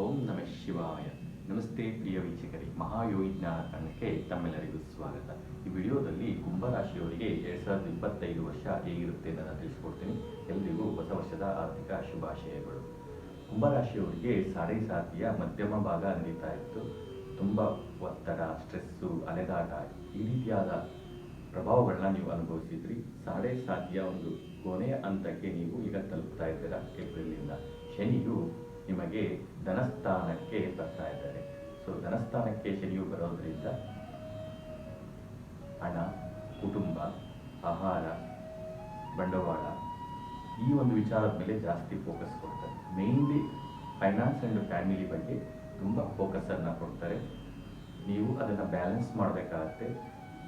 ಓಂ ನಮಃ ಶಿವಾಯ. ನಮಸ್ತೆ ಪ್ರಿಯ ವೀಕ್ಷಕರೇ, ಮಹಾಯೋಗಿ ಜ್ಞಾನ ತಂಡಕ್ಕೆ ತಮ್ಮೆಲ್ಲರಿಗೂ ಸ್ವಾಗತ. ಈ ವಿಡಿಯೋದಲ್ಲಿ ಕುಂಭರಾಶಿಯವರಿಗೆ 2025 ವರ್ಷ ಹೇಗಿರುತ್ತೆ ಅಂತ ನಾನು ತಿಳಿಸ್ಕೊಡ್ತೀನಿ. ಎಲ್ಲರಿಗೂ ಹೊಸ ವರ್ಷದ ಆರ್ಥಿಕ ಶುಭಾಶಯಗಳು. ಕುಂಭರಾಶಿಯವರಿಗೆ ಸಾಡೆ ಸಾತಿಯ ಮಧ್ಯಮ ಭಾಗ ನಡೀತಾ ಇತ್ತು. ತುಂಬ ಒತ್ತಡ, ಸ್ಟ್ರೆಸ್ಸು, ಅಲೆದಾಟ ಈ ರೀತಿಯಾದ ಪ್ರಭಾವಗಳನ್ನ ನೀವು ಅನುಭವಿಸಿದ್ರಿ. ಸಾಡೆ ಸಾತಿಯ ಒಂದು ಕೊನೆಯ ಹಂತಕ್ಕೆ ನೀವು ಈಗ ತಲುಪ್ತಾ ಇದ್ದೀರಾ. ಏಪ್ರಿಲಿಂದ ಶನಿಯು ನಿಮಗೆ ಧನಸ್ಥಾನಕ್ಕೆ ಬರ್ತಾ ಇದ್ದಾರೆ. ಸೊ ಧನಸ್ಥಾನಕ್ಕೆ ಶನಿಯು ಬರೋದ್ರಿಂದ ಹಣ, ಕುಟುಂಬ, ಆಹಾರ, ಬಂಡವಾಳ ಈ ಒಂದು ವಿಚಾರದ ಮೇಲೆ ಜಾಸ್ತಿ ಫೋಕಸ್ ಕೊಡ್ತಾರೆ. ಮೇನ್ಲಿ ಫೈನಾನ್ಸ್ ಆ್ಯಂಡ್ ಫ್ಯಾಮಿಲಿ ಬಗ್ಗೆ ತುಂಬ ಫೋಕಸನ್ನು ಕೊಡ್ತಾರೆ. ನೀವು ಅದನ್ನು ಬ್ಯಾಲೆನ್ಸ್ ಮಾಡಬೇಕಾಗತ್ತೆ.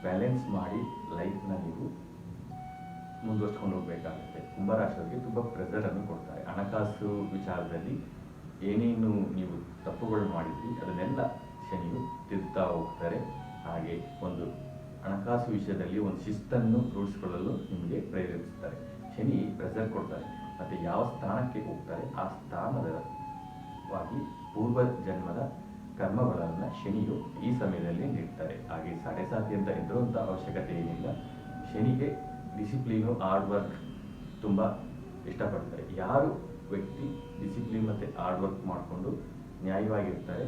ಬ್ಯಾಲೆನ್ಸ್ ಮಾಡಿ ಲೈಫ್ನ ನೀವು ಮುಂದುವರ್ಸ್ಕೊಂಡು ಹೋಗಬೇಕಾಗುತ್ತೆ. ಕುಂಭರಾಶಿಯವರಿಗೆ ತುಂಬ ಪ್ರೆಷರನ್ನು ಕೊಡ್ತಾರೆ. ಹಣಕಾಸು ವಿಚಾರದಲ್ಲಿ ಏನೇನು ನೀವು ತಪ್ಪುಗಳು ಮಾಡಿದ್ರಿ ಅದನ್ನೆಲ್ಲ ಶನಿಯು ತಿರುತ್ತಾ ಹೋಗ್ತಾರೆ. ಹಾಗೆ ಒಂದು ಹಣಕಾಸು ವಿಷಯದಲ್ಲಿ ಒಂದು ಶಿಸ್ತನ್ನು ರೂಢಿಸಿಕೊಳ್ಳಲು ನಿಮಗೆ ಪ್ರೇರೇಪಿಸ್ತಾರೆ. ಶನಿ ಪ್ರೆಷರ್ ಕೊಡ್ತಾರೆ. ಮತ್ತು ಯಾವ ಸ್ಥಾನಕ್ಕೆ ಹೋಗ್ತಾರೆ ಆ ಸ್ಥಾನದವಾಗಿ ಪೂರ್ವ ಜನ್ಮದ ಕರ್ಮಗಳನ್ನು ಶನಿಯು ಈ ಸಮಯದಲ್ಲಿ ನೀಡ್ತಾರೆ. ಹಾಗೆ ಸಾಡೆ ಸಾತಿ ಅಂತ ಎದುರುವಂಥ ಅವಶ್ಯಕತೆ ಏನಿಲ್ಲ. ಶನಿಗೆ ಡಿಸಿಪ್ಲೀನು, ಹಾರ್ಡ್ ವರ್ಕ್ ತುಂಬ ಇಷ್ಟಪಡ್ತಾರೆ. ಯಾರು ವ್ಯಕ್ತಿ ಡಿಸಿಪ್ಲಿನ್ ಮತ್ತು ಹಾರ್ಡ್ ವರ್ಕ್ ಮಾಡಿಕೊಂಡು ನ್ಯಾಯವಾಗಿರ್ತಾರೆ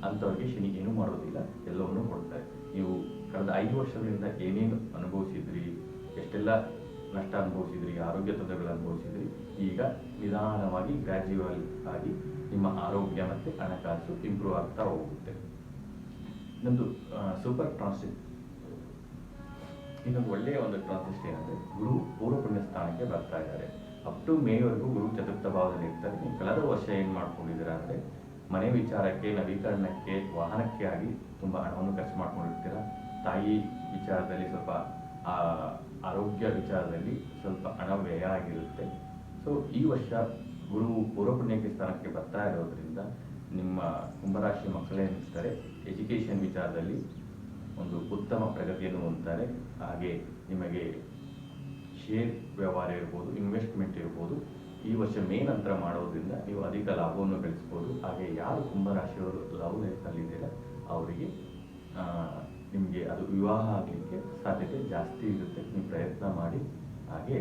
ಅಂಥವ್ರಿಗೆ ಶನಿ ಏನೂ ಮಾಡೋದಿಲ್ಲ, ಎಲ್ಲವನ್ನೂ ಕೊಡ್ತಾರೆ. ನೀವು ಕಳೆದ 5 ವರ್ಷಗಳಿಂದ ಏನೇನು ಅನುಭವಿಸಿದ್ರಿ, ಎಷ್ಟೆಲ್ಲ ನಷ್ಟ ಅನುಭವಿಸಿದ್ರಿ, ಆರೋಗ್ಯ ತೊಂದರೆಗಳು ಅನುಭವಿಸಿದ್ರಿ, ಈಗ ನಿಧಾನವಾಗಿ ಗ್ರ್ಯಾಜುವಲ್ ಆಗಿ ನಿಮ್ಮ ಆರೋಗ್ಯ ಮತ್ತು ಹಣಕಾಸು ಇಂಪ್ರೂವ್ ಆಗ್ತಾ ಹೋಗುತ್ತೆ. ಇನ್ನೊಂದು ಸೂಪರ್ ಟ್ರಾನ್ಸಿಟ್, ಇನ್ನೊಂದು ಒಳ್ಳೆಯ ಒಂದು ಟ್ರಾನ್ಸಿಸ್ಟ್ ಏನಂದರೆ ಗುರು ಪೂರ್ವ ಪುಣ್ಯ ಸ್ಥಾನಕ್ಕೆ ಬರ್ತಾ ಇದ್ದಾರೆ. ಅಪ್ ಟು ಮೇವರೆಗೂ ಗುರು ಚತುರ್ಥ ಭಾವದಲ್ಲಿ ಇರ್ತಾರೆ. ನೀವು ಕಳೆದ ವರ್ಷ ಏನು ಮಾಡ್ಕೊಂಡಿದ್ದೀರಾ ಅಂದರೆ ಮನೆ ವಿಚಾರಕ್ಕೆ, ನವೀಕರಣಕ್ಕೆ, ವಾಹನಕ್ಕೆ ಆಗಿ ತುಂಬ ಹಣವನ್ನು ಖರ್ಚು ಮಾಡ್ಕೊಂಡಿರ್ತೀರ. ತಾಯಿ ವಿಚಾರದಲ್ಲಿ ಸ್ವಲ್ಪ, ಆರೋಗ್ಯ ವಿಚಾರದಲ್ಲಿ ಸ್ವಲ್ಪ ಹಣ ವ್ಯಯ ಆಗಿರುತ್ತೆ. ಸೊ ಈ ವರ್ಷ ಗುರು ಪೂರ್ವ ಪುಣ್ಯಕ್ಕೆ ಸ್ಥಾನಕ್ಕೆ ಬರ್ತಾ ಇರೋದ್ರಿಂದ ನಿಮ್ಮ ಕುಂಭರಾಶಿ ಮಕ್ಕಳೇನಿರ್ತಾರೆ ಎಜುಕೇಷನ್ ವಿಚಾರದಲ್ಲಿ ಒಂದು ಉತ್ತಮ ಪ್ರಗತಿಯನ್ನು ಹೊಂದ್ತಾರೆ. ಹಾಗೆ ನಿಮಗೆ ಶೇರ್ ವ್ಯವಹಾರ ಇರ್ಬೋದು, ಇನ್ವೆಸ್ಟ್ಮೆಂಟ್ ಇರ್ಬೋದು, ಈ ವರ್ಷ ಮೇ ನಂತರ ಮಾಡೋದ್ರಿಂದ ನೀವು ಅಧಿಕ ಲಾಭವನ್ನು ಗಳಿಸ್ಬೋದು. ಹಾಗೆ ಯಾರು ಕುಂಭರಾಶಿಯವರು ಲವ್ ಲೈಫ್ನಲ್ಲಿದ್ದೀರ ಅವರಿಗೆ ನಿಮಗೆ ಅದು ವಿವಾಹ ಆಗಲಿಕ್ಕೆ ಸಾಧ್ಯತೆ ಜಾಸ್ತಿ ಇರುತ್ತೆ. ನೀವು ಪ್ರಯತ್ನ ಮಾಡಿ. ಹಾಗೆ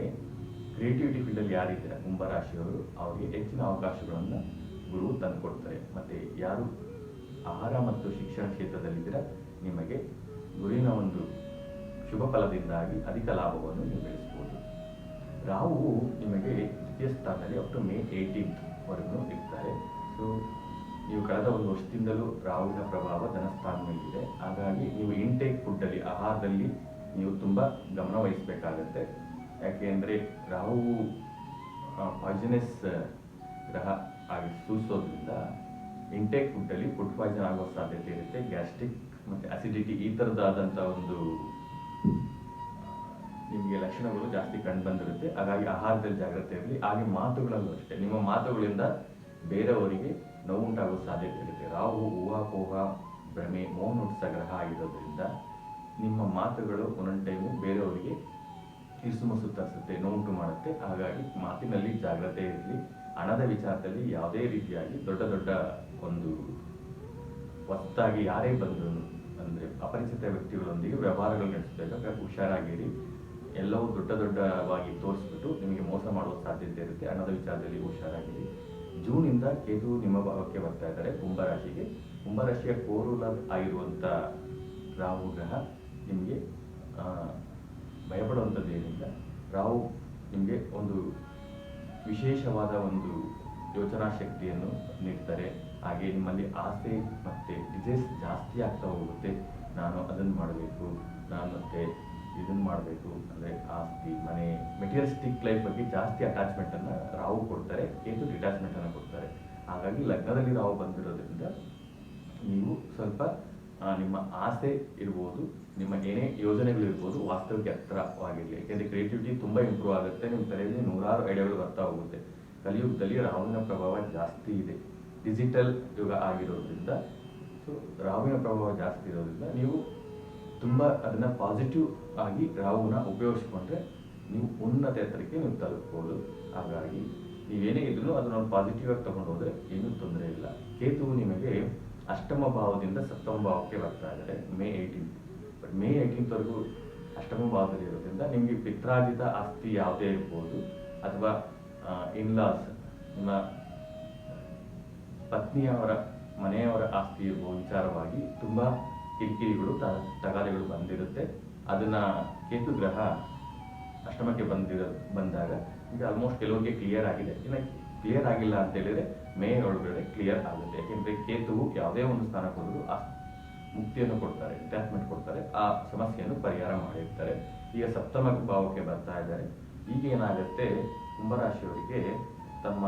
ಕ್ರಿಯೇಟಿವಿಟಿ ಫೀಲ್ಡಲ್ಲಿ ಯಾರಿದ್ದೀರ ಕುಂಭರಾಶಿಯವರು ಅವರಿಗೆ ಹೆಚ್ಚಿನ ಅವಕಾಶಗಳನ್ನು ಗುರು ತಂದುಕೊಡ್ತಾರೆ. ಮತ್ತು ಯಾರು ಆಹಾರ ಮತ್ತು ಶಿಕ್ಷಣ ಕ್ಷೇತ್ರದಲ್ಲಿದ್ದೀರ ನಿಮಗೆ ಗುರುವಿನ ಒಂದು ಶುಭ ಫಲದಿಂದಾಗಿ ಅಧಿಕ ಲಾಭವನ್ನು ನೀವು ಗಳಿಸ್ಬೋದು. ರಾಹು ನಿಮಗೆ ದ್ವಿತೀಯ ಸ್ಥಾನದಲ್ಲಿ ಅಪ್ ಟು ಮೇ 18th ವರೆಗೂ ಇರ್ತಾರೆ. ಸೊ ನೀವು ಕಳೆದ ಒಂದು ವರ್ಷದಿಂದಲೂ ರಾಹುವಿನ ಪ್ರಭಾವ ಧನಸ್ಥಾನ ಮೇಲಿದೆ. ಹಾಗಾಗಿ ನೀವು ಇಂಟೇಕ್ ಫುಡ್ಡಲ್ಲಿ, ಆಹಾರದಲ್ಲಿ ನೀವು ತುಂಬ ಗಮನ ವಹಿಸಬೇಕಾಗತ್ತೆ. ಯಾಕೆಂದರೆ ರಾಹು ಪಾಯ್ಸನಸ್ ಗ್ರಹ ಆಗಿ ಸೂಚಿಸೋದ್ರಿಂದ ಇಂಟೇಕ್ ಫುಡ್ಡಲ್ಲಿ ಫುಡ್ ಪಾಯ್ಸನ್ ಆಗುವ ಸಾಧ್ಯತೆ ಇರುತ್ತೆ. ಗ್ಯಾಸ್ಟ್ರಿಕ್ ಮತ್ತು ಅಸಿಡಿಟಿ ಈ ಥರದ್ದಾದಂಥ ಒಂದು ನಿಮಗೆ ಲಕ್ಷಣಗಳು ಜಾಸ್ತಿ ಕಂಡು ಬಂದಿರುತ್ತೆ. ಹಾಗಾಗಿ ಆಹಾರದಲ್ಲಿ ಜಾಗ್ರತೆ ಇರಲಿ. ಹಾಗೆ ಮಾತುಗಳಲ್ಲೂ ಅಷ್ಟೇ, ನಿಮ್ಮ ಮಾತುಗಳಿಂದ ಬೇರೆಯವರಿಗೆ ನೋವುಂಟಾಗುವ ಸಾಧ್ಯತೆ ಇರುತ್ತೆ. ರಾಹು ಊಹಾಪೋಹ, ಭ್ರಮೆ, ಮೌನ ಹುಟ್ಟಿಸ ಗ್ರಹ ಆಗಿರೋದ್ರಿಂದ ನಿಮ್ಮ ಮಾತುಗಳು ಒಂದೊಂದು ಟೈಮು ಬೇರೆಯವರಿಗೆ ಇಸುಮುಸು ತರಿಸುತ್ತೆ, ನೋವುಂಟು ಮಾಡುತ್ತೆ. ಹಾಗಾಗಿ ಮಾತಿನಲ್ಲಿ ಜಾಗ್ರತೆ ಇರಲಿ. ಹಣದ ವಿಚಾರದಲ್ಲಿ ಯಾವುದೇ ರೀತಿಯಾಗಿ ದೊಡ್ಡ ದೊಡ್ಡ ಒಂದು ಹೊತ್ತಾಗಿ ಯಾರೇ ಬಂದರು ಅಂದರೆ ಅಪರಿಚಿತ ವ್ಯಕ್ತಿಗಳೊಂದಿಗೆ ವ್ಯವಹಾರಗಳು ನಡೆಸಬೇಕಾಗ ಹುಷಾರಾಗಿರಿ. ಎಲ್ಲವೂ ದೊಡ್ಡವಾಗಿ ತೋರಿಸ್ಬಿಟ್ಟು ನಿಮಗೆ ಮೋಸ ಮಾಡುವ ಸಾಧ್ಯತೆ ಇರುತ್ತೆ. ಹಣದ ವಿಚಾರದಲ್ಲಿ ಹುಷಾರಾಗಿರಿ. ಜೂನಿಂದ ಕೇತು ನಿಮ್ಮ ಭಾವಕ್ಕೆ ಬರ್ತಾ ಇದ್ದಾರೆ ಕುಂಭರಾಶಿಗೆ. ಕುಂಭರಾಶಿಯ ಕೋರೂಲರ್ ಆಗಿರುವಂಥ ರಾಹು ಗ್ರಹ ನಿಮಗೆ ಭಯಪಡುವಂಥದ್ದು ಏನಿಲ್ಲ. ರಾಹು ನಿಮಗೆ ಒಂದು ವಿಶೇಷವಾದ ಒಂದು ಯೋಚನಾ ಶಕ್ತಿಯನ್ನು ನೀಡ್ತಾರೆ. ಹಾಗೆ ನಿಮ್ಮಲ್ಲಿ ಆಸೆ ಮತ್ತು ಡಿಸೈರ್ಸ್ ಜಾಸ್ತಿ ಆಗ್ತಾ ಹೋಗುತ್ತೆ. ನಾನು ಅದನ್ನು ಮಾಡಬೇಕು, ನಾನು ಮತ್ತೆ ಇದನ್ನು ಮಾಡಬೇಕು ಅಂದರೆ ಆಸ್ತಿ, ಮನೆ, ಮೆಟೀರಿಯಲಿಸ್ಟಿಕ್ ಲೈಫ್ ಬಗ್ಗೆ ಜಾಸ್ತಿ ಅಟ್ಯಾಚ್ಮೆಂಟನ್ನು ರಾಹು ಕೊಡ್ತಾರೆ. ಕೇತು ಡಿಟ್ಯಾಚ್ಮೆಂಟನ್ನು ಕೊಡ್ತಾರೆ. ಹಾಗಾಗಿ ಲಗ್ನದಲ್ಲಿ ರಾಹು ಬಂದಿರೋದ್ರಿಂದ ನೀವು ಸ್ವಲ್ಪ ನಿಮ್ಮ ಆಸೆ ಇರ್ಬೋದು, ನಿಮ್ಮ ಏನೇ ಯೋಜನೆಗಳಿರ್ಬೋದು ವಾಸ್ತವಕ್ಕೆ ಹತ್ತಿರವಾಗಿರಲಿ. ಯಾಕೆಂದರೆ ಕ್ರಿಯೇಟಿವಿಟಿ ತುಂಬ ಇಂಪ್ರೂವ್ ಆಗುತ್ತೆ. ನಿಮ್ಮ ತಲೆಯಲ್ಲಿ ನೂರಾರು ಐಡಿಯಾಗಳು ಬರ್ತಾ ಹೋಗುತ್ತೆ. ಕಲಿಯುಗದಲ್ಲಿ ರಾಹುವಿನ ಪ್ರಭಾವ ಜಾಸ್ತಿ ಇದೆ. ಡಿಜಿಟಲ್ ಯುಗ ಆಗಿರೋದ್ರಿಂದ, ಸೊ ರಾಹುವಿನ ಪ್ರಭಾವ ಜಾಸ್ತಿ ಇರೋದ್ರಿಂದ ನೀವು ತುಂಬ ಅದನ್ನು ಪಾಸಿಟಿವ್ ಆಗಿ ರಾಹುನ ಉಪಯೋಗಿಸ್ಕೊಂಡ್ರೆ ನೀವು ಉನ್ನತ ಎತ್ತರಕ್ಕೆ ನೀವು ತಲುಪ್ಬೋದು. ಹಾಗಾಗಿ ನೀವೇನೇ ಇದ್ರೂ ಅದನ್ನ ಪಾಸಿಟಿವ್ ಆಗಿ ತಗೊಂಡು ಹೋದ್ರೆ ಏನೂ ತೊಂದರೆ ಇಲ್ಲ. ಕೇತುವು ನಿಮಗೆ ಅಷ್ಟಮ ಭಾವದಿಂದ ಸಪ್ತಮ ಭಾವಕ್ಕೆ ಬರ್ತಾ ಇದ್ದಾರೆ ಮೇ 18th ವರೆಗೂ ಅಷ್ಟಮ ಭಾವದಲ್ಲಿ ಇರೋದ್ರಿಂದ ನಿಮಗೆ ಪಿತ್ರಾರ್ಜಿತ ಆಸ್ತಿ ಯಾವುದೇ ಇರ್ಬೋದು ಅಥವಾ ಇನ್ಲಾಸ್ ನಿಮ್ಮ ಪತ್ನಿಯವರ ಮನೆಯವರ ಆಸ್ತಿ ಇರ್ಬೋದು ವಿಚಾರವಾಗಿ ತುಂಬಾ ಕಿರಿಕಿರಿಗಳು ತಗಾದೆಗಳು ಬಂದಿರುತ್ತೆ. ಅದನ್ನ ಕೇತು ಗ್ರಹ ಅಷ್ಟಮಕ್ಕೆ ಬಂದಾಗ ಈಗ ಆಲ್ಮೋಸ್ಟ್ ಕೆಲವರಿಗೆ ಕ್ಲಿಯರ್ ಆಗಿದೆ. ಇನ್ನು ಕ್ಲಿಯರ್ ಆಗಿಲ್ಲ ಅಂತ ಹೇಳಿದ್ರೆ ಮೇ ಒಳಗಡೆ ಕ್ಲಿಯರ್ ಆಗುತ್ತೆ. ಯಾಕೆಂದ್ರೆ ಕೇತುವು ಯಾವುದೇ ಒಂದು ಸ್ಥಾನಕ್ಕೆ ಹೋದ್ರು ಮುಕ್ತಿಯನ್ನು ಕೊಡ್ತಾರೆ, ಡಿಟ್ಯಾಚ್ಮೆಂಟ್ ಕೊಡ್ತಾರೆ, ಆ ಸಮಸ್ಯೆಯನ್ನು ಪರಿಹಾರ ಮಾಡಿರ್ತಾರೆ. ಈಗ ಸಪ್ತಮ ಭಾವಕ್ಕೆ ಬರ್ತಾ ಇದ್ದಾರೆ. ಈಗ ಏನಾಗುತ್ತೆ, ಕುಂಭರಾಶಿಯವರಿಗೆ ತಮ್ಮ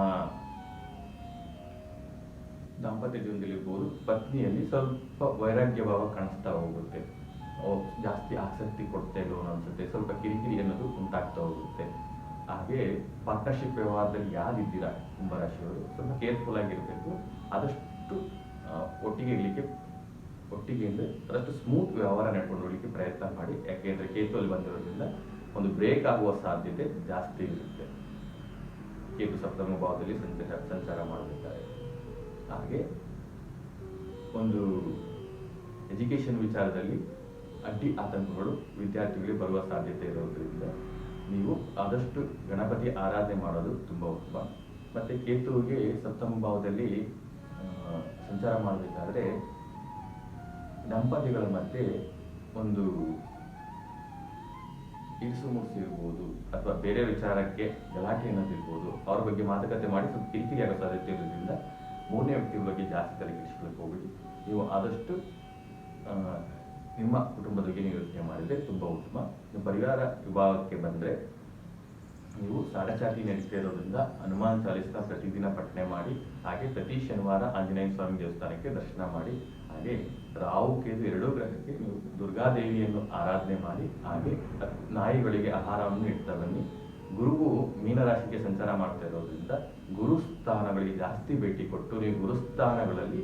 ದಾಂಪತ್ಯ ಜೀವನದಲ್ಲಿರ್ಬೋದು ಪತ್ನಿಯಲ್ಲಿ ಸ್ವಲ್ಪ ವೈರಾಗ್ಯ ಭಾವ ಕಾಣಿಸ್ತಾ ಹೋಗುತ್ತೆ. ಜಾಸ್ತಿ ಆಸಕ್ತಿ ಕೊಡ್ತಾ ಇಲ್ಲೋ ಅನ್ಸುತ್ತೆ, ಸ್ವಲ್ಪ ಕಿರಿಕಿರಿ ಅನ್ನೋದು ಉಂಟಾಗ್ತಾ ಹೋಗುತ್ತೆ. ಹಾಗೆ ಪಾರ್ಟ್ನರ್ಶಿಪ್ ವ್ಯವಹಾರದಲ್ಲಿ ಯಾರಿದ್ದೀರಾ ಕುಂಭರಾಶಿಯವರು ಸ್ವಲ್ಪ ಕೇರ್ಫುಲ್ ಆಗಿರಬೇಕು. ಆದಷ್ಟು ಒಟ್ಟಿಗೆ ಅಂದ್ರೆ ಅದಷ್ಟು ಸ್ಮೂತ್ ವ್ಯವಹಾರ ನಡ್ಕೊಂಡು ಹೋಗ್ಲಿಕ್ಕೆ ಪ್ರಯತ್ನ ಮಾಡಿ. ಯಾಕೆಂದ್ರೆ ಕೇತು ಅಲ್ಲಿ ಬಂದಿರೋದ್ರಿಂದ ಒಂದು ಬ್ರೇಕ್ ಆಗುವ ಸಾಧ್ಯತೆ ಜಾಸ್ತಿ ಇರುತ್ತೆ. ಕೇತು ಸಪ್ತಮ ಭಾವದಲ್ಲಿ ಸಂಚಾರ ಮಾಡಬೇಕಾದ್ರೆ. ಹಾಗೆ ಒಂದು ಎಜುಕೇಶನ್ ವಿಚಾರದಲ್ಲಿ ಅಡ್ಡಿ ಆತಂಕಗಳು ವಿದ್ಯಾರ್ಥಿಗಳಿಗೆ ಬರುವ ಸಾಧ್ಯತೆ ಇರೋದ್ರಿಂದ ನೀವು ಆದಷ್ಟು ಗಣಪತಿ ಆರಾಧನೆ ಮಾಡೋದು ತುಂಬಾ ಉತ್ತಮ. ಮತ್ತೆ ಕೇತುವಿಗೆ ಸಪ್ತಮ ಭಾವದಲ್ಲಿ ಸಂಚಾರ ಮಾಡಬೇಕಾದ್ರೆ ದಂಪತಿಗಳ ಮಧ್ಯೆ ಒಂದು ಇರಿಸು ಮುರಿಸು ಇರ್ಬೋದು ಅಥವಾ ಬೇರೆ ವಿಚಾರಕ್ಕೆ ಗಲಾಟೆ ಅನ್ನೋದಿರ್ಬೋದು, ಅವ್ರ ಬಗ್ಗೆ ಮಾತುಕತೆ ಮಾಡಿ ಸ್ವಲ್ಪ ಕಿರಿಕಿರಿ ಆಗೋ ಸಾಧ್ಯತೆ ಇರೋದ್ರಿಂದ ಮೂರನೇ ವ್ಯಕ್ತಿಗಳ ಬಗ್ಗೆ ಜಾಸ್ತಿ ತಲೆ ಕೆಡಿಸ್ಕೊಳ್ಳಕ್ಕೆ ಹೋಗ್ಬಿಡಿ. ನೀವು ಆದಷ್ಟು ನಿಮ್ಮ ಕುಟುಂಬದ ಬಗ್ಗೆ ನೀವು ಯೋಚನೆ ಮಾಡಿದ್ರೆ ತುಂಬಾ ಉತ್ತಮ. ನಿಮ್ಮ ಪರಿವಾರ ವಿಭಾಗಕ್ಕೆ ಬಂದ್ರೆ ನೀವು ಸಾಡಚಾಟಿ ನಡೀತಾ ಇರೋದ್ರಿಂದ ಹನುಮಾನ್ ಚಾಲಿಸ್ನ ಪ್ರತಿದಿನ ಪಠನೆ ಮಾಡಿ. ಹಾಗೆ ಪ್ರತಿ ಶನಿವಾರ ಆಂಜನೇಯ ಸ್ವಾಮಿ ದೇವಸ್ಥಾನಕ್ಕೆ ದರ್ಶನ ಮಾಡಿ. ಹಾಗೆ ರಾಹು ಕೇತು ಎರಡೂ ಗ್ರಹಕ್ಕೆ ನೀವು ದುರ್ಗಾದೇವಿಯನ್ನು ಆರಾಧನೆ ಮಾಡಿ. ಹಾಗೆ ನಾಯಿಗಳಿಗೆ ಆಹಾರವನ್ನು ಇಡ್ತಾ ಬನ್ನಿ. ಗುರುವು ಮೀನರಾಶಿಗೆ ಸಂಚಾರ ಮಾಡ್ತಾ ಇರೋದ್ರಿಂದ ಗುರುಸ್ಥಾನಗಳಿಗೆ ಜಾಸ್ತಿ ಭೇಟಿ ಕೊಟ್ಟು ನೀವು ಗುರುಸ್ಥಾನಗಳಲ್ಲಿ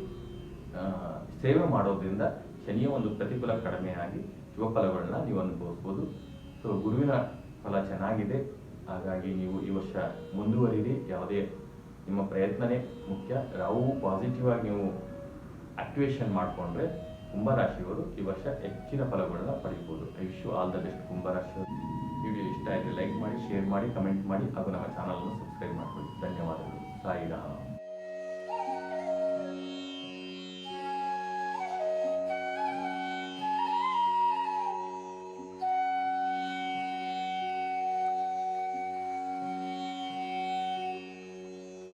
ಸೇವೆ ಮಾಡೋದ್ರಿಂದ ಶನಿಯ ಒಂದು ಪ್ರತಿಫಲ ಕಡಿಮೆ ಆಗಿ ಶುಭ ಫಲಗಳನ್ನ ನೀವು ಅನುಭವಿಸ್ಬೋದು. ಸೊ ಗುರುವಿನ ಫಲ ಚೆನ್ನಾಗಿದೆ. ಹಾಗಾಗಿ ನೀವು ಈ ವರ್ಷ ಮುಂದುವರಿರಿ. ಯಾವುದೇ ನಿಮ್ಮ ಪ್ರಯತ್ನನೇ ಮುಖ್ಯ. ರಾಹು ಪಾಸಿಟಿವ್ ಆಗಿ ನೀವು ಆಕ್ಟಿವೇಶನ್ ಮಾಡಿಕೊಂಡ್ರೆ ಕುಂಭರಾಶಿಯವರು ಈ ವರ್ಷ ಹೆಚ್ಚಿನ ಫಲಗಳನ್ನ ಪಡಿಬೋದು. I wish you all the best ಕುಂಭರಾಶಿಯವರು. ವಿಡಿಯೋ ಇಷ್ಟ ಆಯಿತು ಲೈಕ್ ಮಾಡಿ, ಶೇರ್ ಮಾಡಿ, ಕಮೆಂಟ್ ಮಾಡಿ ಹಾಗೂ ನಮ್ಮ ಚಾನಲ್ ಅನ್ನು